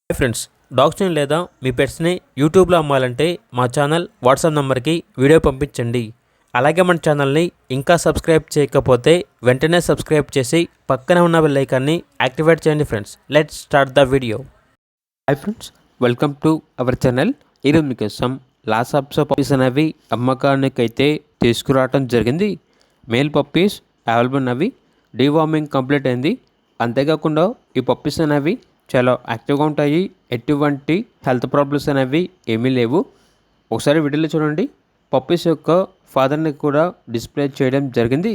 Hi friends, డాగ్స్ని లేదా మీ పెట్స్ని యూట్యూబ్లో అమ్మాలంటే మా ఛానల్ వాట్సాప్ నెంబర్కి వీడియో పంపించండి. అలాగే మన ఛానల్ని ఇంకా సబ్స్క్రైబ్ చేయకపోతే వెంటనే సబ్స్క్రైబ్ చేసి పక్కనే ఉన్న బెల్ ఐకాన్ని యాక్టివేట్ చేయండి. Friends, let's start the video. Hi friends, welcome to our channel. ఈరోజు మీకోసం లాస్ ఆఫ్ పప్పీస్ అనేవి అమ్మకానికి అయితే తీసుకురావడం జరిగింది. మేల్ పప్పీస్ అవైలబుల్ ఉన్నవి. డీవార్మింగ్ కంప్లీట్ అయింది. అంతేకాకుండా ఈ పప్పీస్ అనేవి చాలా యాక్టివ్గా ఉంటాయి. ఎటువంటి హెల్త్ ప్రాబ్లమ్స్ అనేవి ఏమీ లేవు. ఒకసారి వీడియోలో చూడండి. పప్పీస్ యొక్క ఫాదర్ని కూడా డిస్ప్లే చేయడం జరిగింది.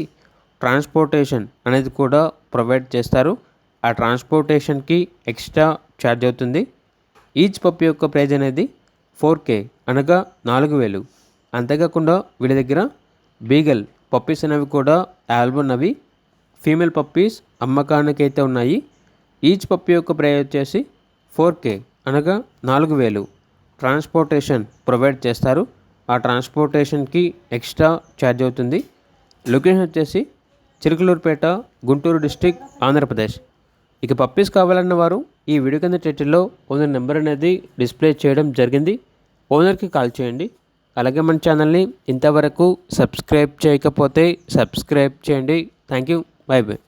ట్రాన్స్పోర్టేషన్ అనేది కూడా ప్రొవైడ్ చేస్తారు. ఆ ట్రాన్స్పోర్టేషన్కి ఎక్స్ట్రా ఛార్జ్ అవుతుంది. ఈచ్ పప్పీ యొక్క ప్రైజ్ అనేది 4K అనగా 4,000. అంతేకాకుండా వీళ్ళ దగ్గర బీగల్ పప్పీస్ అనేవి కూడా అవైలబుల్ ఉన్నవి. ఫీమేల్ పప్పీస్ అమ్మకానికి అయితే ఉన్నాయి. ఈచ్ పప్పీ యొక్క ప్రైస్ వచ్చేసి 4K అనగా 4,000. ట్రాన్స్పోర్టేషన్ ప్రొవైడ్ చేస్తారు. ఆ ట్రాన్స్పోర్టేషన్కి ఎక్స్ట్రా ఛార్జ్ అవుతుంది. లొకేషన్ వచ్చేసి చిలుకలూరుపేట, గుంటూరు డిస్టిక్, ఆంధ్రప్రదేశ్. ఇక పప్పీస్ కావాలన్న వారు ఈ వీడియో కింద టైటిల్లో ఓనర్ నెంబర్ అనేది డిస్ప్లే చేయడం జరిగింది. ఓనర్కి కాల్ చేయండి. అలాగే మన ఛానల్ని ఇంతవరకు సబ్స్క్రైబ్ చేయకపోతే సబ్స్క్రైబ్ చేయండి. Thank you. By by.